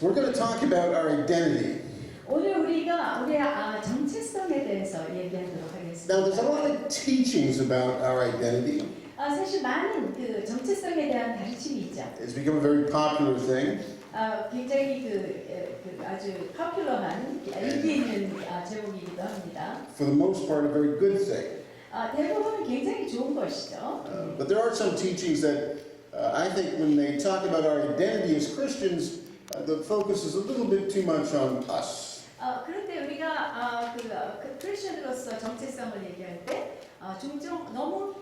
We're going to talk about our identity. 오늘 우리가 우리의 정체성에 대해서 얘기하도록 하겠습니다. Now, there's a lot of teachings about our identity. 사실 많은 그 정체성에 대한 가르침이 있죠. It's become a very popular thing. 굉장히 아주 파퓰러한 인기 있는 제목이기도 합니다. For the most part, a very good thing. 대부분은 굉장히 좋은 것이죠. But there are some teachings that I think when they talk about our identity as Christians, the focus is a little bit too much on us. 그런데 우리가 크리스천으로서 정체성을 얘기할 때 종종 너무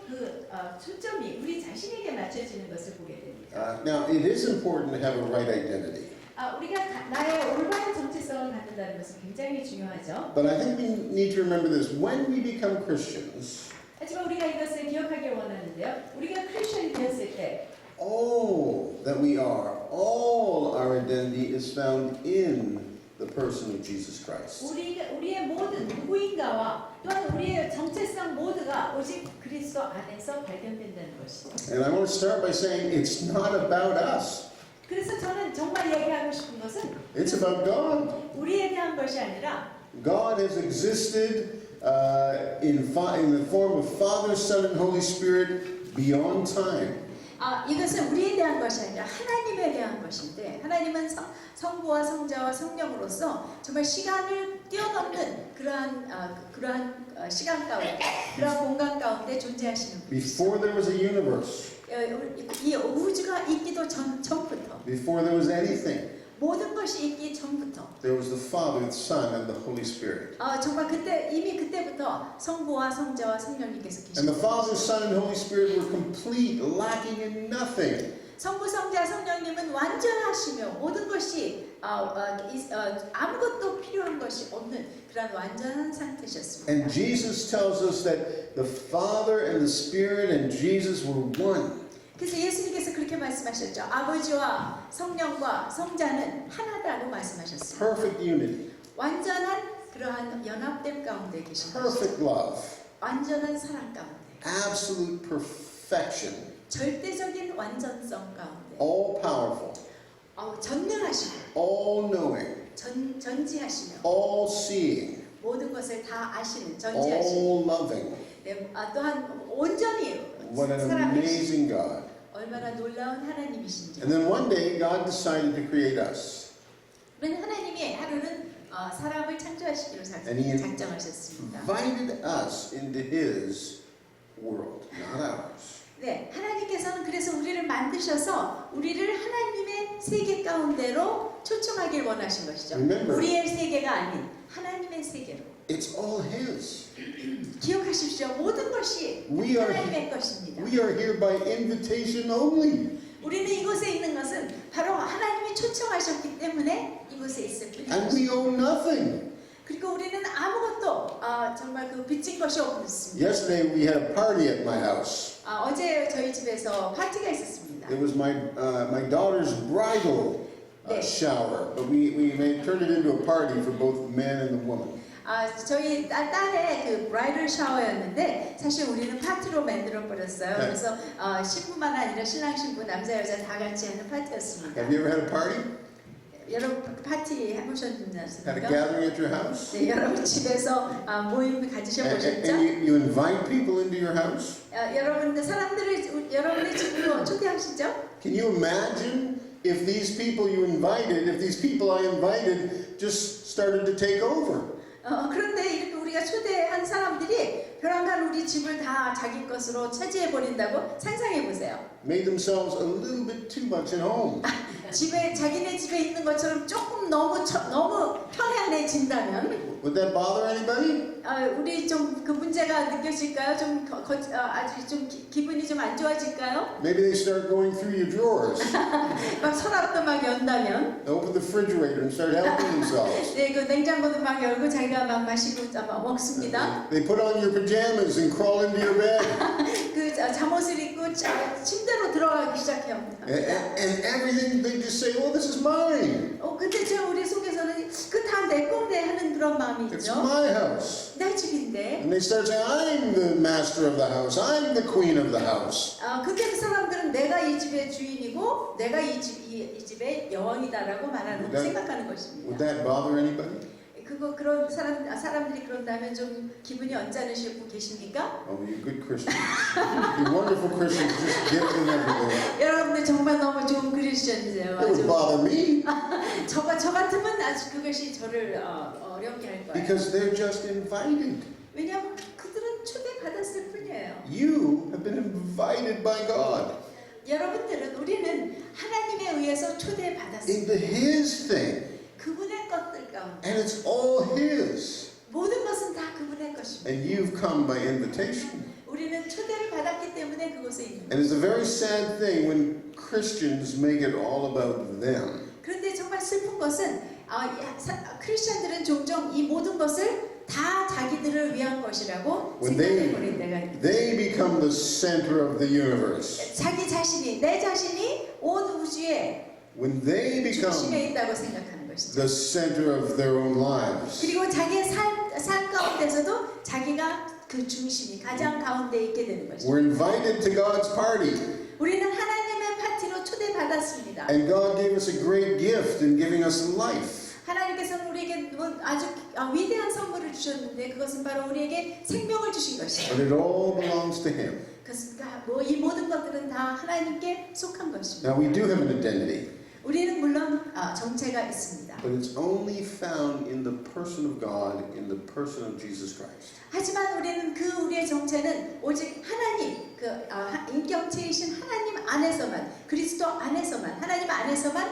초점이 우리 자신에게 맞춰지는 것을 보게 됩니다. Now, it is important to have a right identity. 우리가 나의 올바른 정체성을 갖는다는 것은 굉장히 중요하죠. But I think we need to remember this. When we become Christians, 하지만 우리가 이것을 기억하길 원하는데요. 우리가 크리스천이 되었을 때 all that we are, all our identity is found in the person of Jesus Christ. 우리의 모든 누구인가와 또한 우리의 정체성 모두가 오직 그리스도 안에서 발견된다는 것이죠. And I want to start by saying it's not about us. 그래서 저는 정말 얘기하고 싶은 것은 It's about God. 우리에 대한 것이 아니라 God has existed in the form of Father, Son, and Holy Spirit beyond time. 이것은 우리에 대한 것이 아니라 하나님에 대한 것인데 하나님은 성부와 성자와 성령으로서 정말 시간을 뛰어넘는 그러한 시간 가운데 그러한 공간 가운데 존재하시는 분이시죠. Before there was a universe, 이 우주가 있기도 전부터 before there was anything, 모든 것이 있기 전부터 there was the Father, the Son, and the Holy Spirit. 정말 이미 그때부터 성부와 성자와 성령님께서 And the 계시고 Father, Son, and Holy Spirit were complete, lacking in nothing. 성부, 성자, 성령님은 완전하시며 모든 것이 아무것도 필요한 것이 없는 그런 완전한 상태셨습니다. And Jesus tells us that the Father and the Spirit and Jesus were one. 그래서 예수님께서 그렇게 말씀하셨죠. 아버지와 성령과 성자는 하나다고 말씀하셨습니다. Perfect unity, 완전한 그러한 연합됨 가운데 계신 perfect love, 완전한 사랑 가운데 absolute perfection, 절대적인 완전성 가운데 all powerful, 전능하시고 all knowing, 전지하시며 all seeing, 모든 것을 다 아시는 전지하시는 all loving. 또한 온전히 What an 사랑하시는 amazing God. 얼마나 놀라운 하나님이신지. And then one day God decided to create us. 그런 하나님이 하루는 사람을 창조하시기로 And He 작정하셨습니다. invited us into His world, not ours. 네, 하나님께서는 그래서 우리를 만드셔서 우리를 하나님의 세계 가운데로 초청하길 원하신 것이죠. Remember, 우리의 세계가 아닌 하나님의 세계로. it's all His. 기억하십시오. 모든 것이 We are 하나님의 것입니다. here by invitation only. 우리는 이곳에 있는 것은 바로 하나님이 초청하셨기 때문에 이곳에 있을 뿐입니다. And we owe nothing. 그리고 우리는 아무것도 정말 빚진 것이 없습니다. Yesterday we had a party at my house. 어제 저희 집에서 파티가 있었습니다. It was my daughter's bridal shower, but we turned it into a party for both the man and the woman. 저희 딸의 그 브라이덜 샤워였는데 사실 우리는 파티로 만들어 버렸어요. 네. 그래서 신부만 아니라 신랑 신부 남자 여자 다 같이 하는 파티였습니다. Have you ever had a party? 여러분 파티 Had a 해보셨나요? gathering at your house? 네, 여러분 집에서 모임 가지셔보셨죠? And you invite people into your house? 여러분들 사람들을 여러분의 집으로 초대하시죠? Can you imagine if these people if these people I invited just started to take over? 그런데 이렇게 우리가 초대한 사람들이 벼랑간 우리 집을 다 자기 것으로 차지해 버린다고 상상해 보세요. Made themselves a little bit too much at home. 자기네 집에 있는 것처럼 조금 너무 편안해진다면 Would that bother anybody? 우리 좀 그 문제가 느껴질까요? 좀 아주 좀 기분이 좀 안 좋아질까요? Maybe they start going through your drawers. 막 서랍도 막 연다면 Open the refrigerator and start helping themselves. 네, 그 냉장고도 막 열고 자기가 막 마시고 먹습니다. They put on your pajamas and crawl into your bed. 그 잠옷을 입고 침대로 들어가기 시작해요. And everything they just say, "Oh, this is mine." 근데 우리 속에서는 그 다 내 건데 하는 그런 마음이 It's 있죠. my house. 내 집인데. And they start saying, I'm the master of the house. I'm the queen of the house. 근데 그 사람들은 내가 이 집의 주인이고 내가 이 집의 여왕이다라고 말하는 생각하는 Would 것입니다. that bother anybody? 그런 사람들이 그런다면 좀 기분이 언짢으시고 계십니까? Oh, you good Christians. You wonderful Christians, just get them everywhere. 여러분들 정말 너무 좋은 크리스천이세요. It would 아주 bother me 저 같으면 아주 그것이 저를 어렵게 할 거예요. because they're just invited. 왜냐하면 그들은 초대받았을 뿐이에요. You have been invited by God 여러분들은 우리는 하나님에 의해서 초대받았습니다. into His thing. 그분의 것들 가운데 And it's all His. 모든 것은 다 그분의 것입니다. And you've come by invitation. 우리는 초대를 받았기 때문에 그곳에 있는 And it's a very sad thing when Christians make it all about them. 그런데 정말 슬픈 것은 크리스천들은 종종 이 모든 것을 다 자기들을 위한 것이라고 When 생각해버릴 때가 있습니다. they become the center of the universe. 자기 자신이 내 자신이 온 우주의 When they become 중심에 있다고 생각하는 것이죠. the center of their own lives. 그리고 자기의 삶 가운데서도 자기가 그 중심이 가장 가운데 있게 되는 것이죠. We're invited to God's party. 우리는 하나님의 파티로 초대받았습니다. And God gave us a great gift in giving us life. 하나님께서는 우리에게 아주 위대한 선물을 주셨는데 그것은 바로 우리에게 생명을 주신 것이에요. But it all belongs to Him. 그렇습니다. 이 모든 것들은 다 하나님께 속한 것입니다. Now we do have an identity, 우리는 물론 정체가 있습니다. but it's only found in the person of God, in the person of Jesus Christ. 하지만 우리는 우리의 정체는 오직 하나님, 인격체이신 하나님 안에서만, 그리스도 안에서만, 하나님 안에서만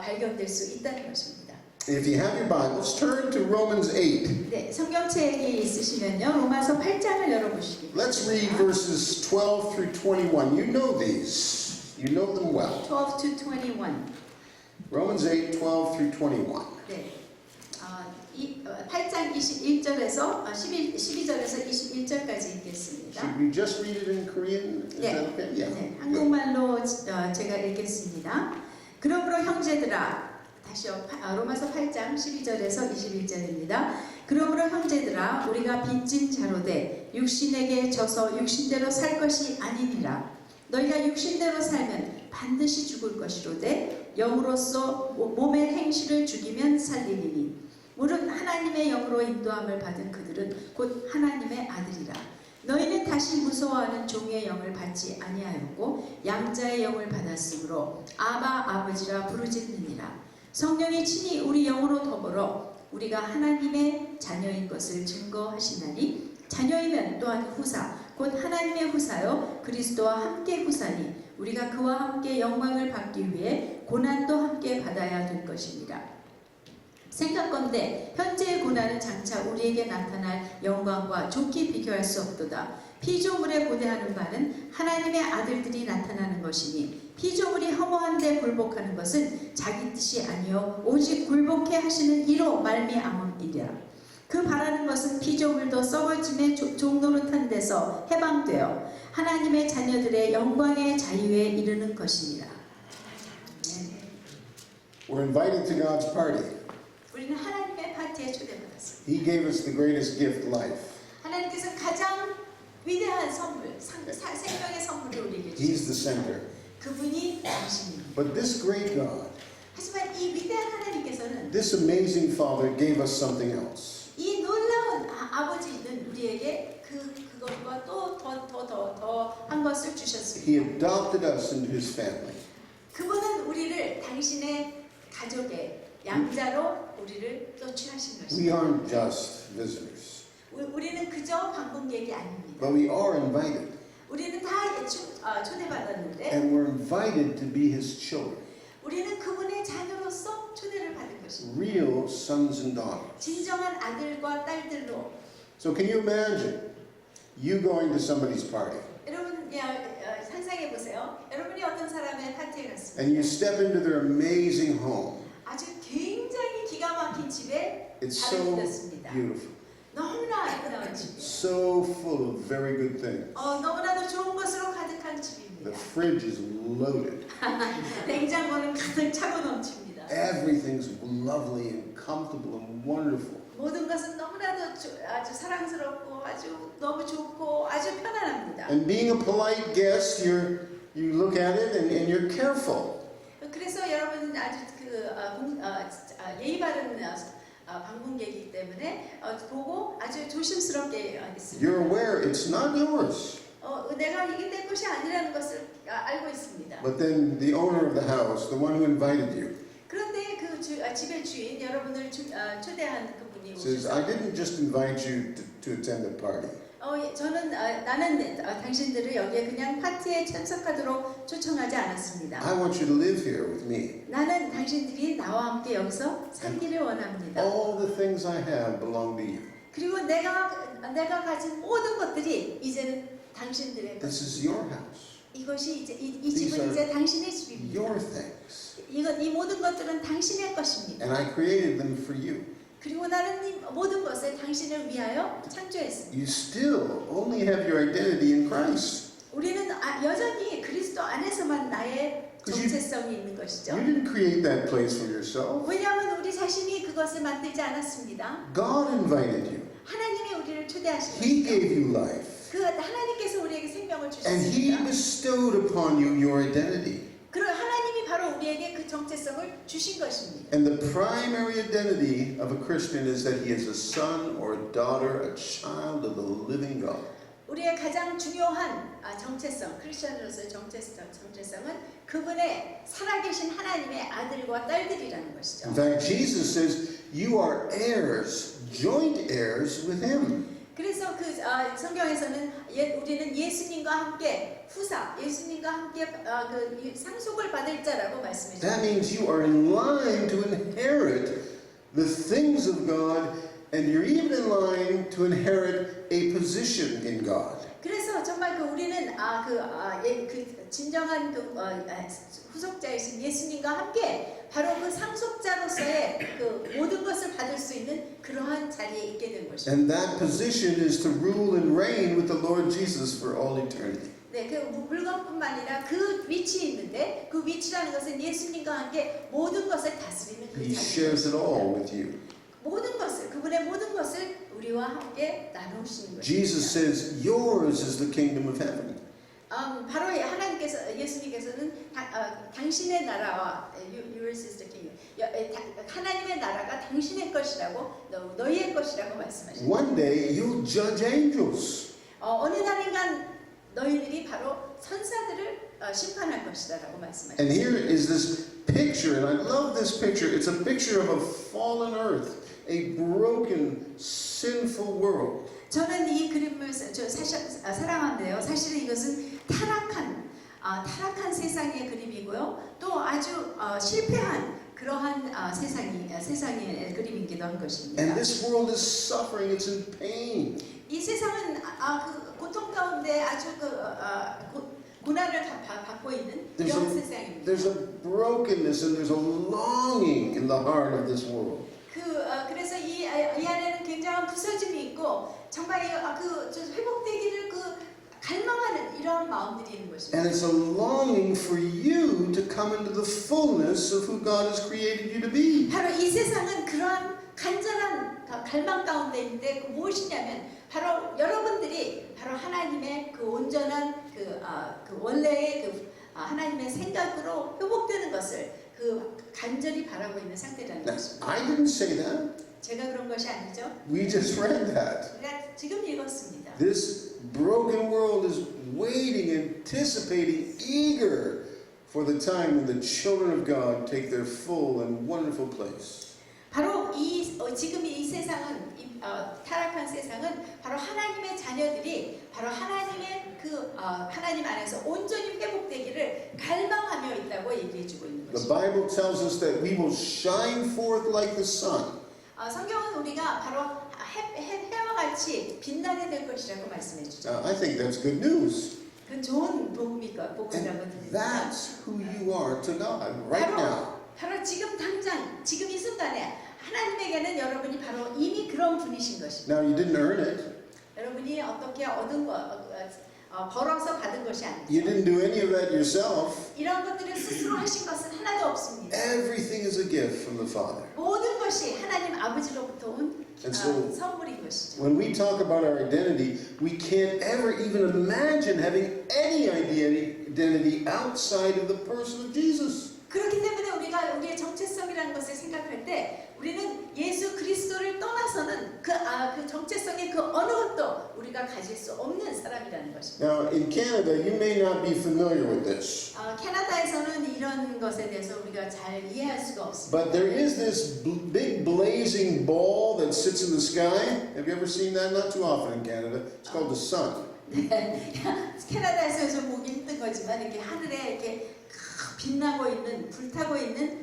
발견될 수 있다는 것입니다. If you have your Bibles, turn to Romans 8. 네, 성경책이 있으시면요, 로마서 8장을 열어보시기 Let's read 바랍니다. verses 12 through 21. You know these. You know them well. 12 to 21. Romans 8, 12 through 21. 네, 8장 21절에서 12절에서 21절까지 읽겠습니다. Should we just read it in Korean? Is 네, that okay? Yeah. 네, Good. 한국말로 제가 읽겠습니다. 그러므로 형제들아, 다시요. 로마서 8장 12절에서 21절입니다. 그러므로 형제들아, 우리가 빚진 자로되 육신에게 져서 육신대로 살 것이 아니니라. 너희가 육신대로 살면 반드시 죽을 것이로되 영으로서 몸의 행실을 죽이면 살리리니 무릇 하나님의 영으로 인도함을 받은 그들은 곧 하나님의 아들이라. 너희는 다시 무서워하는 종의 영을 받지 아니하였고 양자의 영을 받았으므로 아바 아버지라 부르짖느니라. 성령이 친히 우리 영으로 더불어 우리가 하나님의 자녀인 것을 증거하시나니 자녀이면 또한 후사 곧 하나님의 후사요 그리스도와 함께 후사니 우리가 그와 함께 영광을 받기 위해 고난도 함께 받아야 될 것입니다. 생각건대 현재의 고난은 장차 우리에게 나타날 영광과 좋게 비교할 수 없도다. 피조물에 고대하는 바는 하나님의 아들들이 나타나는 것이니 피조물이 허무한 데 굴복하는 것은 자기 뜻이 아니요 오직 굴복해 하시는 이로 말미암음이라. 그 바라는 것은 피조물도 썩어짐의 종노릇한 데서 해방되어 하나님의 자녀들의 영광의 자유에 이르는 것이니라. We're invited to God's party. 우리는 하나님의 파티에 초대받았습니다. He gave us the greatest gift, life. 하나님께서 가장 위대한 선물, 생명의 선물을 우리에게 He's the 주셨습니다. center. 그분이 당신입니다. But this great God, 하지만 이 위대한 하나님께서는 this amazing Father gave us something else. 이 놀라운 아버지는 우리에게 그것과 또 더 한 것을 주셨습니다. He adopted us into His family. 그분은 우리를 당신의 가족의 양자로 우리를 또 취하신 We 것입니다. aren't just visitors, 우리는 그저 방문객이 아닙니다. but we are invited. 우리는 다 초대받았는데 And we're invited to be His children, 우리는 그분의 자녀로서 초대를 받은 것입니다. real sons and daughters. 진정한 아들과 딸들로. So can you imagine you going to somebody's party 여러분 상상해 보세요. 여러분이 어떤 사람의 파티에 갔습니다. and you step into their amazing home? 아주 굉장히 기가 막힌 집에 It's 발을 so 디뎠습니다. beautiful, 너무나 아름다운 집이에요. so full of very good things. 너무나도 좋은 것으로 가득한 The 집입니다. fridge is loaded. 냉장고는 가득 차고 넘칩니다. 없습니다. Everything's lovely and comfortable and wonderful. 모든 것은 너무나도 아주 사랑스럽고 아주 너무 좋고 아주 편안합니다. And being a polite guest, you look at it and you're careful. 그래서 여러분 아주 예의 바른 방문객이기 때문에 보고 아주 조심스럽게 있습니다. You're aware it's not yours. 내가 이게 내 것이 아니라는 것을 알고 있습니다. But then the owner of the house, the one who invited you, 그런데 그 집의 주인 여러분을 초대한 그분이 says, 오셔서 I didn't just invite you to attend the party. 나는 당신들을 여기에 그냥 파티에 참석하도록 초청하지 않았습니다. I want you to live here with me. 나는 당신들이 나와 함께 여기서 살기를 원합니다. All the things I have belong to you. 그리고 내가 가진 모든 것들이 이제는 당신들의 This 것. is your house. 이것이 이제 이 These 집은 are 이제 당신의 집입니다. Your things. 이 모든 것들은 당신의 것입니다. And I created them for you. 그리고 나는 이 모든 것을 당신을 위하여 창조했습니다. You still only have your identity in Christ. 우리는 여전히 그리스도 안에서만 나의 Because you- 정체성이 있는 것이죠. You didn't create that place for yourself. 왜냐하면 우리 자신이 그것을 만들지 않았습니다. God invited you. 하나님이 우리를 초대하신 He 것이죠. gave you life. 그 하나님께서 우리에게 생명을 And He 주셨습니다. bestowed upon you your identity. 그리고 하나님이 바로 우리에게 그 정체성을 주신 것입니다. And the primary identity of a Christian is that he is a son or a daughter, a child of the living God. 우리의 가장 중요한 정체성, 크리스천으로서의 정체성은 그분의 살아계신 하나님의 아들과 딸들이라는 것이죠. In fact, Jesus says, you are heirs, joint heirs with Him. 그래서 그 성경에서는 우리는 예수님과 함께 후사, 예수님과 함께 그 상속을 받을 자라고 말씀해 That 주십니다. means you are in line to inherit the things of God, and you're even in line to inherit a position in God. 그래서 정말 우리는 진정한 후속자이신 예수님과 함께 바로 그 상속자로서의 그 모든 것을 받을 수 있는 그러한 자리에 있게 된 것입니다. And that position is to rule and reign with the Lord Jesus for all eternity. 네, 그 물건뿐만 아니라 그 위치에 있는데 그 위치라는 것은 예수님과 함께 모든 것을 다스리는 그 He 자리. shares it all with you. 모든 것을 그분의 모든 것을 우리와 함께 나누시는 Jesus 것입니다. says, yours is the kingdom of heaven. 바로 예수님께서는 당신의 나라와 yours is the kingdom. 하나님의 나라가 당신의 것이라고 너희의 것이라고 말씀하십니다. One day you'll judge angels. 어느 날인간 너희들이 바로 선사들을 심판할 것이다라고 말씀하십니다. And here is this picture, and I love this picture. It's a picture of a fallen earth, a broken, sinful world. 저는 이 그림을 사랑하는데요. 사실은 이것은 타락한 세상의 그림이고요. 또 아주 실패한 그러한 세상의 그림이기도 한 것입니다. And this world is suffering, it's in pain. 이 세상은 그 고통 가운데 아주 고난을 받고 있는 이런 세상입니다. There's a brokenness and there's a longing in the heart of this world. 그래서 이 안에는 굉장한 부서짐이 있고 정말 회복되기를 갈망하는 이런 마음들이 있는 것입니다. And it's a longing for you to come into the fullness of who God has created you to be. 바로 이 세상은 그러한 간절한 갈망 가운데 있는데 그 무엇이냐면 바로 여러분들이 바로 하나님의 그 온전한 그 원래의 하나님의 생각으로 회복되는 것을 간절히 바라고 있는 상태라는 Now, 것입니다. I didn't say that. 제가 그런 것이 아니죠. We just read that. 우리가 지금 읽었습니다. This broken world is waiting, anticipating, eager for the time when the children of God take their full and wonderful place. 바로 지금 이 세상은 타락한 세상은 바로 하나님의 자녀들이 바로 하나님의 하나님 안에서 온전히 회복되기를 갈망하며 있다고 얘기해주고 있는 The 것입니다. Bible tells us that we will shine forth like the sun. 성경은 우리가 바로 해와 같이 빛나게 될 것이라고 말씀해주죠. I think that's good news. 그 좋은 복음이라고 And 드립니다. that's who you are to God right now. 바로 지금 당장 지금 이 순간에 하나님에게는 여러분이 바로 이미 그런 분이신 것입니다. Now, you didn't earn it. 여러분이 어떻게 벌어서 받은 것이 You 아니죠. didn't do any of that yourself. 이런 것들을 스스로 하신 것은 하나도 없습니다. Everything is a gift from the Father. 모든 것이 하나님 아버지로부터 온 And so- 선물인 것이죠. When we talk about our identity, we can't ever even imagine having any identity outside of the person of Jesus. 그렇기 때문에 우리가 우리의 정체성이라는 것을 생각할 때 우리는 예수 그리스도를 떠나서는 그 정체성의 그 어느 것도 우리가 가질 수 없는 사람이라는 것입니다. Now, in Canada, you may not be familiar with this, 캐나다에서는 이런 것에 대해서 우리가 잘 이해할 수가 없습니다. but there is this big blazing ball that sits in the sky. Have you ever seen that? Not too often in Canada. It's called the sun. 네, 캐나다에서 요즘 보기 힘든 거지만 이렇게 하늘에 이렇게 빛나고 있는 불타고 있는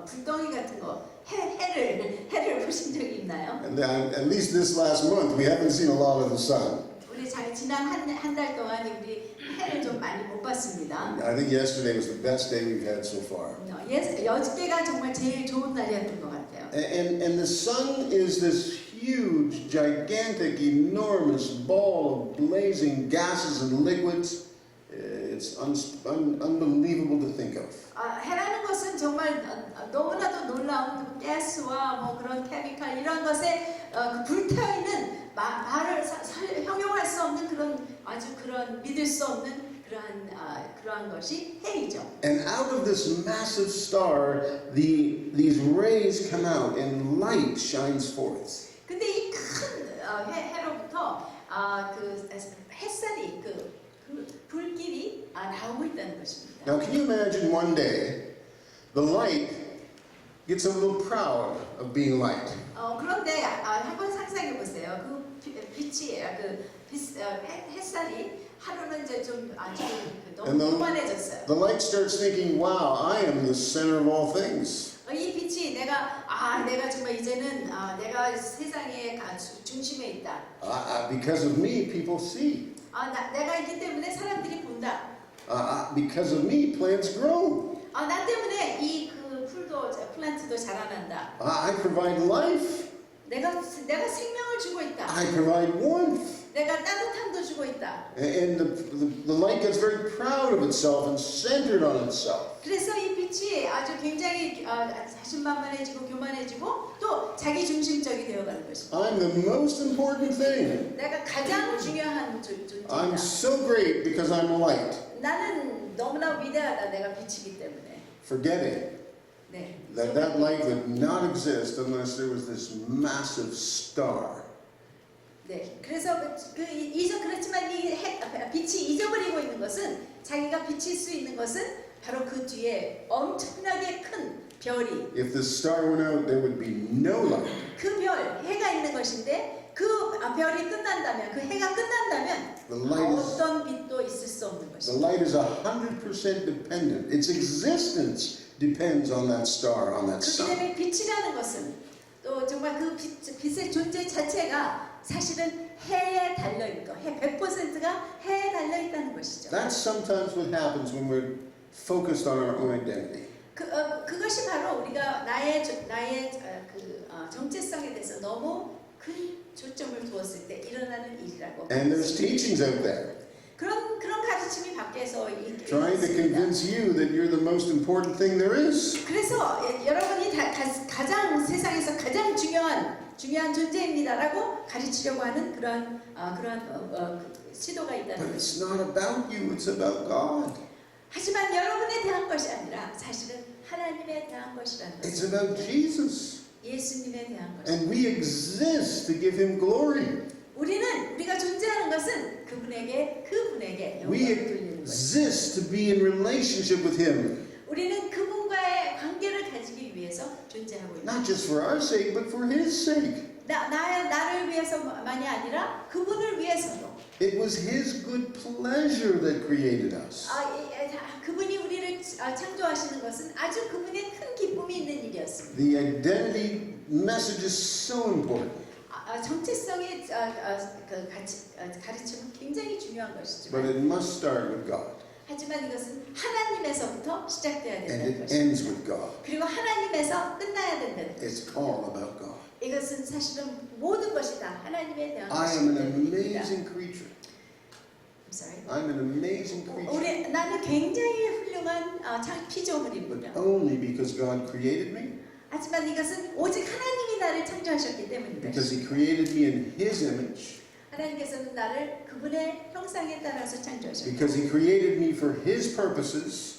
불덩이 같은 거 해를 보신 적이 있나요? And at least this last month, we haven't seen a lot of the sun. 우리 지난 한 달 동안 우리 해를 좀 많이 못 봤습니다. I think yesterday was the best day we've had so far. 어저께가 정말 제일 좋은 날이었던 것 같아요. And the sun is this huge, gigantic, enormous ball of blazing gases and liquids. It's unbelievable to think of. 해라는 것은 정말 너무나도 놀라운 가스와 뭐 그런 케미칼 이런 것에 불타어 있는 말을 형용할 수 없는 그런 아주 그런 믿을 수 없는 그러한 것이 해이죠. And out of this massive star, these rays come out and light shines forth. 근데 이 큰 해로부터 그 햇살이 그 불길이 나오고 있다는 것입니다. Now, can you imagine one day the light gets a little proud of being light? 그런데 한번 상상해 보세요. 빛이 햇살이 하루는 이제 좀 아주 너무 교만해졌어요. The light starts thinking, wow, I am the center of all things. 이 빛이 내가 정말 이제는 내가 세상의 중심에 있다. Because of me, people see. 내가 있기 때문에 사람들이 본다. Because of me, plants grow. 나 때문에 이 플란트도 자라난다. I provide life. 내가 생명을 주고 있다. I provide warmth. 내가 따뜻함도 주고 있다. And the light gets very proud of itself and centered on itself. 그래서 이 빛이 아주 굉장히 자신만만해지고 교만해지고 또 자기 중심적이 되어가는 것입니다. I'm the most important thing. 내가 가장 중요한 존재다. I'm so great because I'm light. 나는 너무나 위대하다. 내가 빛이기 때문에. Forgetting 네. that light would not exist unless there was this massive star. 네. 그래서 그렇지만 이 빛이 잊어버리고 있는 것은 자기가 비칠 수 있는 것은 바로 그 뒤에 엄청나게 큰 별이. If the star went out, there would be no light. 그 해가 있는 것인데 그 별이 끝난다면 그 해가 끝난다면 어떤 빛도 있을 수 없는 The 것입니다. light is 100% dependent. Its existence depends on that star, on that 그렇기 sun. 때문에 빛이라는 것은 또 정말 그 빛의 존재 자체가 사실은 해에 달려있고 100%가 해에 달려있다는 것이죠. That's sometimes what happens when we're focused on our own identity. 그것이 바로 우리가 나의 정체성에 대해서 너무 큰 초점을 두었을 때 일어나는 일이라고. And there's teachings out there 그런 가르침이 밖에서 trying to convince you that you're the most important thing there is. 그래서 여러분이 가장 세상에서 가장 중요한 존재입니다라고 가르치려고 하는 그런 시도가 But 있다는 it's 것입니다. not about you, it's about God. 하지만 여러분에 대한 것이 아니라 사실은 하나님에 대한 것이라는 It's 것입니다. about Jesus. 예수님에 대한 것입니다. And we exist to give him glory. 우리가 존재하는 것은 그분에게 We 영광을 돌리는 것입니다. exist to be in relationship with him. 우리는 그분과의 관계를 가지기 위해서 존재하고 있다. Not just for our sake, but for his sake. 나를 위해서만이 아니라 그분을 위해서도. It was his good pleasure that created us. 그분이 우리를 창조하시는 것은 아주 그분의 큰 기쁨이 있는 일이었습니다. The identity message is so important. 정체성의 가르침은 굉장히 중요한 But 것이지만 it must start with God. 하지만 이것은 하나님에서부터 시작돼야 And 된다는 it 것입니다. ends with God. 그리고 하나님에서 끝나야 된다는 것입니다. It's all about God. 이것은 사실은 모든 것이 다 하나님에 대한 I am an 것입니다. amazing creature. sorry. I'm an amazing creature. 나는 굉장히 훌륭한 피조물입니다. But only because God created me, 하지만 이것은 오직 하나님이 나를 창조하셨기 때문입니다. because He created me in His image, 하나님께서는 나를 그분의 형상에 따라서 창조하셨고 because He created me for His purposes,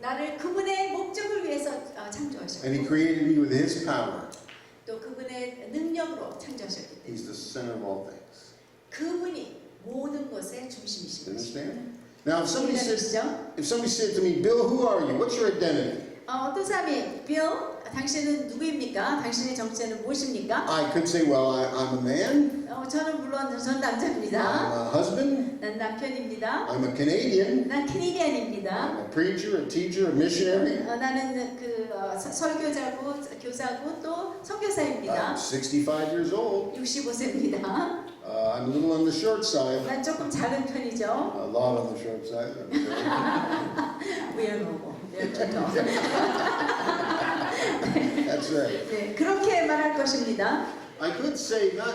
나를 그분의 목적을 위해서 and He 창조하셨고 created me with His power. 또 그분의 능력으로 창조하셨기 때문에 He's the center of all things. 그분이 모든 것의 중심이신 것입니다. Understand? Now, 이해하시죠? if somebody said to me, Bill, who are you? What's your identity? 어떤 사람이 빌, 당신은 누구입니까? 당신의 정체는 무엇입니까? I could say, well, I'm a man. 저는 물론 전 I'm 남자입니다. a husband. 난 남편입니다. I'm a Canadian. 난 캐네디안입니다. I'm a preacher, a teacher, a missionary. 나는 설교자고 교사고 또 선교사입니다. I'm 65 years old. 65세입니다. I'm a little on the short side. 난 조금 작은 편이죠. A lot on the short side. I'm sorry. 위험하고. That's right. 네, 그렇게 말할 것입니다. I could say not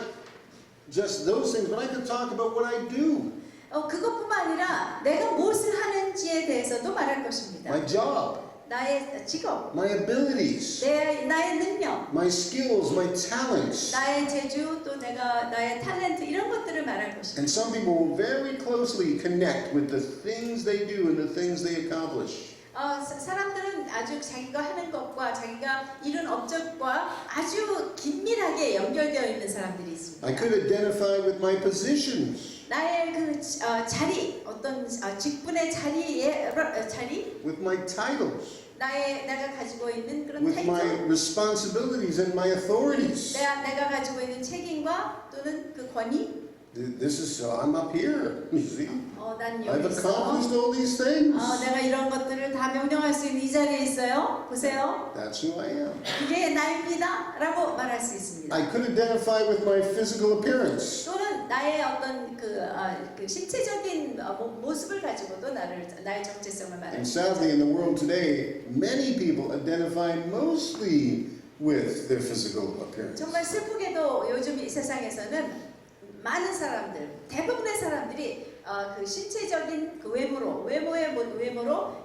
just those things, but I could talk about what I do, 그것뿐만 아니라 내가 무엇을 하는지에 대해서도 말할 것입니다. my job, 나의 직업, my abilities, 나의 능력, my skills, my talents. 나의 재주, 또 나의 탤런트 이런 것들을 말할 것입니다. And some people will very closely connect with the things they do and the things they accomplish. 사람들은 아주 자기가 하는 것과 자기가 이룬 업적과 아주 긴밀하게 연결되어 있는 사람들이 있습니다. I could identify with my positions, 나의 자리, 어떤 직분의 자리, with my titles, 내가 가지고 있는 그런 with my 타이틀, responsibilities and my authorities. 내가 가지고 있는 책임과 또는 그 권위. This is, I'm up here, you see. 난 I've 여기 있어. accomplished all these things. 내가 이런 것들을 다 명령할 수 있는 이 자리에 있어요. 보세요. That's who I am. 그게 나입니다. 라고 말할 수 있습니다. I could identify with my physical appearance. 또는 나의 어떤 그 신체적인 모습을 가지고도 나의 정체성을 말할 And 수 있습니다. sadly, in the world today, many people identify mostly with their physical appearance. 정말 슬프게도 요즘 이 세상에서는 많은 사람들, 대부분의 사람들이 그 신체적인 그 외모로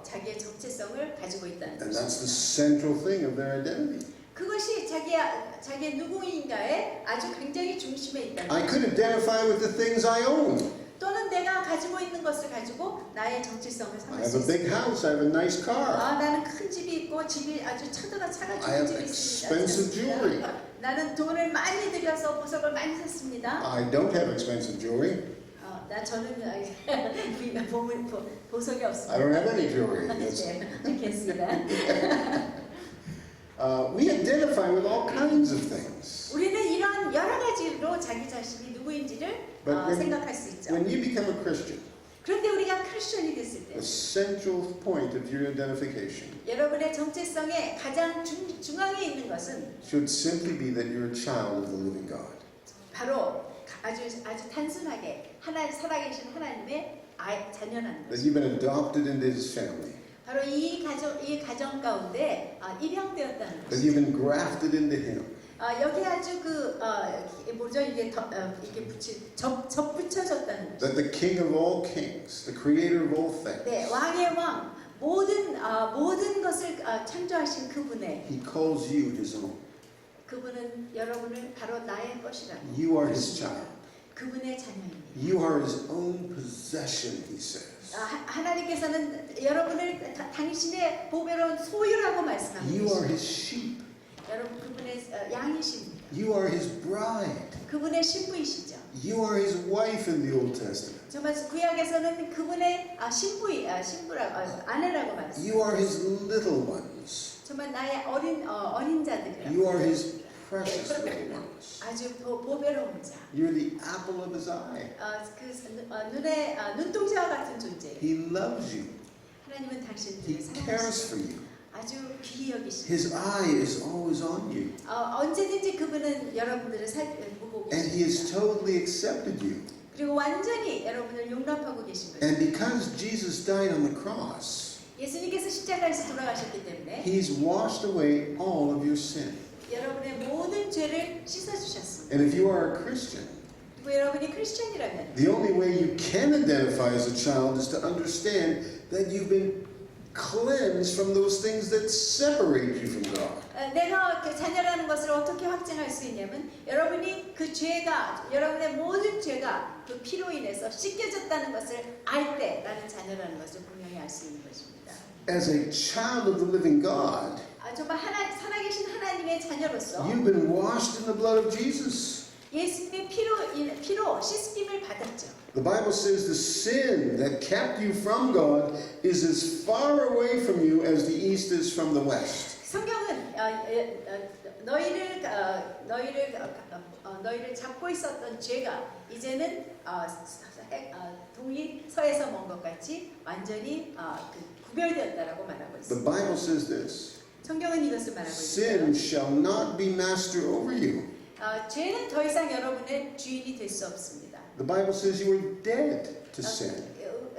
자기의 정체성을 가지고 있다는 And 것입니다. that's the central thing of their identity. 그것이 자기의 누구인가의 아주 굉장히 중심에 있다는 I 것입니다. could identify with the things I own. 또는 내가 가지고 있는 것을 가지고 나의 정체성을 I 삼을 have 수 a big 있습니다. house, I have a nice car. 나는 큰 집이 있고 집이 아주 차가 I 좋은 have 집이 expensive 있습니다. jewelry. 나는 돈을 많이 들여서 보석을 많이 샀습니다. I don't have expensive jewelry. 저는 보석이 없습니다. I don't have any jewelry. That's- 네, 알겠습니다. We identify with all kinds of things. 우리는 이런 여러 가지로 자기 자신이 누구인지를 But 생각할 수 있죠. When you become a Christian, 그런데 우리가 크리스천이 됐을 때 the central point of your identification 여러분의 정체성의 가장 중앙에 있는 것은 should simply be that you're a child of the living God. 바로 아주 단순하게 살아계신 하나님의 자녀라는 That 것입니다. you've been adopted into His family. 바로 이 가정 가운데 입양되었다는 That 것이죠. you've been grafted into Him. 여기 아주 이게 접붙여졌다는 것이죠. That the King of all kings, the creator of all things, 네, 왕의 왕, 모든 것을 창조하신 그분의 He calls you His own. 그분은 여러분을 바로 나의 것이라고. You are His child. 그분의 자녀입니다. You are His own possession, He says. 하나님께서는 여러분을 당신의 보배로운 소유라고 말씀합니다. You are His sheep. 여러분 그분의 양이십니다. You are His bride. 그분의 신부이시죠. You are His wife in the Old Testament. 정말 구약에서는 그분의 신부라고 아내라고 말씀합니다. You are His little ones. 정말 나의 어린 자들이라고. You are His precious little ones. 아주 보배로운 자. You're the apple of His eye. 눈의 눈동자와 같은 존재. He loves you. 하나님은 당신들을 He cares 사랑하시고 for you. 아주 귀히 여기십니다. His eye is always on you. 언제든지 그분은 여러분들을 보고 And He has 계십니다. totally accepted you. 그리고 완전히 여러분을 용납하고 계신 거죠. And because Jesus died on the cross, 예수님께서 십자가에서 돌아가셨기 때문에 He's washed away all of your sin. 여러분의 모든 죄를 씻어주셨습니다. And if you are a Christian, 그리고 그리고 여러분이 크리스천이라면 The only way you can identify as a child is to understand that you've been cleansed from those things that separate you from God. 내가 그 자녀라는 것을 어떻게 확증할 수 있냐면 여러분이 그 죄가 여러분의 모든 죄가 그 피로 인해서 씻겨졌다는 것을 알 때 나는 자녀라는 것을 분명히 알 수 있는 것입니다. As a child of the living God, 정말 살아계신 하나님의 자녀로서 you've been washed in the blood of Jesus. 예수님의 피로 씻김을 받았죠. The Bible says the sin that kept you from God is as far away from you as the east is from the west. 성경은 너희를 잡고 있었던 죄가 이제는 동이 서에서 먼 것 같이 완전히 구별되었다라고 말하고 The 있습니다. Bible says this. 성경은 이것을 말하고 Sin 있어요. shall not be master over you. 죄는 더 이상 여러분의 주인이 될 수 없습니다. The Bible says you are dead to sin.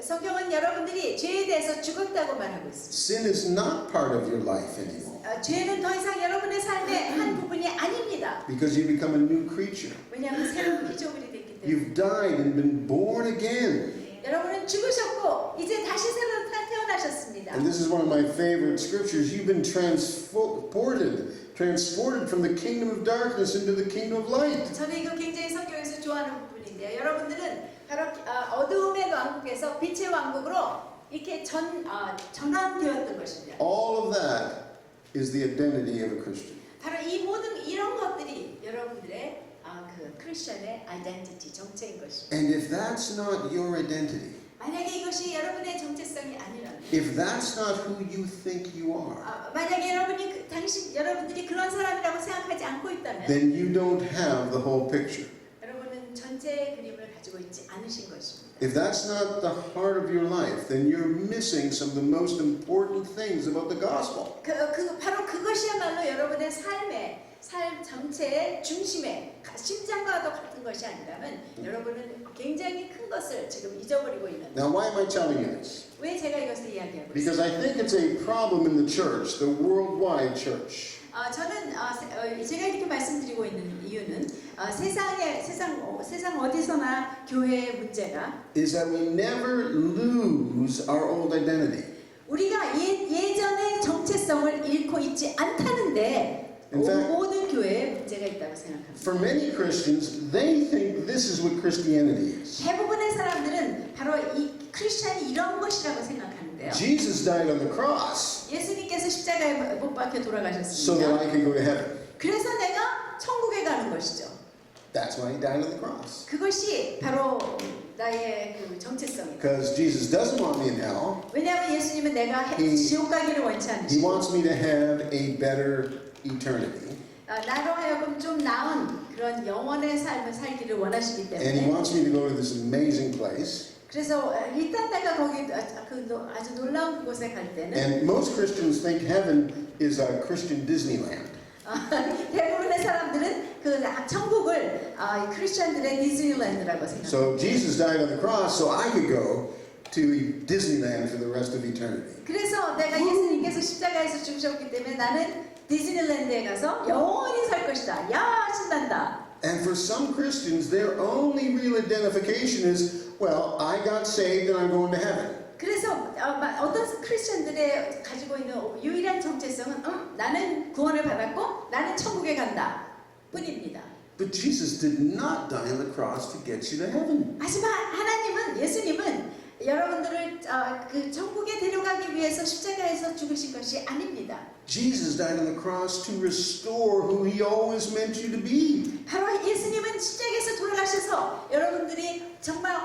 성경은 여러분들이 죄에 대해서 죽었다고 말하고 있습니다. Sin is not part of your life anymore 죄는 더 이상 여러분의 삶의 한 부분이 아닙니다. because you become a new creature. 왜냐하면 새로운 피조물이 됐기 때문에. You've died and been born again. 여러분은 죽으셨고 이제 다시 새로 태어나셨습니다. And this is one of my favorite scriptures. You've been transported from the kingdom of darkness into the kingdom of light. 저는 이거 굉장히 성경에서 좋아하는 부분인데요. 여러분들은 바로 어두움의 왕국에서 빛의 왕국으로 이렇게 전환되었던 것입니다. All of that is the identity of a Christian. 바로 이 모든 이런 것들이 여러분들의 그 크리스천의 아이덴티티 정체인 것입니다. And if that's not your identity, 만약에 이것이 여러분의 정체성이 아니라면, if that's not who you think you are, 만약에 여러분들이 그런 사람이라고 생각하지 않고 있다면, then you don't have the whole picture. 여러분은 전체의 그림을 가지고 있지 않으신 것입니다. If that's not the heart of your life, then you're missing some of the most important things about the gospel. 바로 그것이야말로 여러분의 삶 전체의 중심에 심장과도 같은 것이 아니라면 여러분은 굉장히 큰 것을 지금 잊어버리고 있는. Now, why am I telling you this? 왜 제가 이것을 이야기하고 Because 있습니다. I think it's a problem in the church, the worldwide church. 저는 제가 이렇게 말씀드리고 있는 이유는 세상 어디서나 교회의 문제가 Is that we never lose our old identity. 우리가 예전의 정체성을 잃고 있지 않다는데 In fact, 모든 교회에 문제가 있다고 생각합니다. For many Christians, they think this is what Christianity is. 대부분의 사람들은 바로 이 크리스천이 이런 것이라고 생각하는데요. Jesus died on the cross 예수님께서 십자가에 못 박혀 so that 돌아가셨습니다. I can go to heaven. 그래서 내가 천국에 가는 것이죠. That's why he died on the cross. 그것이 바로 나의 그 정체성이다. Because Jesus doesn't want me in hell. 왜냐하면 예수님은 내가 지옥 가기를 원치 He 않으시고 wants me to have a better eternity. 나로 하여금 좀 나은 그런 영원의 삶을 살기를 원하시기 And he 때문에 wants me to go to this amazing place. 그래서 일단 내가 거기 아주 놀라운 곳에 갈 때는 And most Christians think heaven is a Christian Disneyland. 대부분의 사람들은 그 천국을 크리스천들의 디즈니랜드라고 생각합니다. So Jesus died on the cross so I could go to Disneyland for the rest of eternity. 그래서 내가 예수님께서 십자가에서 죽으셨기 때문에 나는 디즈니랜드에 가서 영원히 살 것이다. 야, 신난다. And for some Christians, their only real identification is, well, I got saved and I'm going to heaven. 그래서 어떤 크리스천들의 가지고 있는 유일한 정체성은 나는 구원을 받았고 나는 천국에 간다 뿐입니다. But Jesus did not die on the cross to get you to heaven. 하지만 예수님은 여러분들을 그 천국에 데려가기 위해서 십자가에서 죽으신 것이 아닙니다. Jesus died on the cross to restore who he always meant you to be. 바로 예수님은 십자가에서 돌아가셔서 여러분들이 정말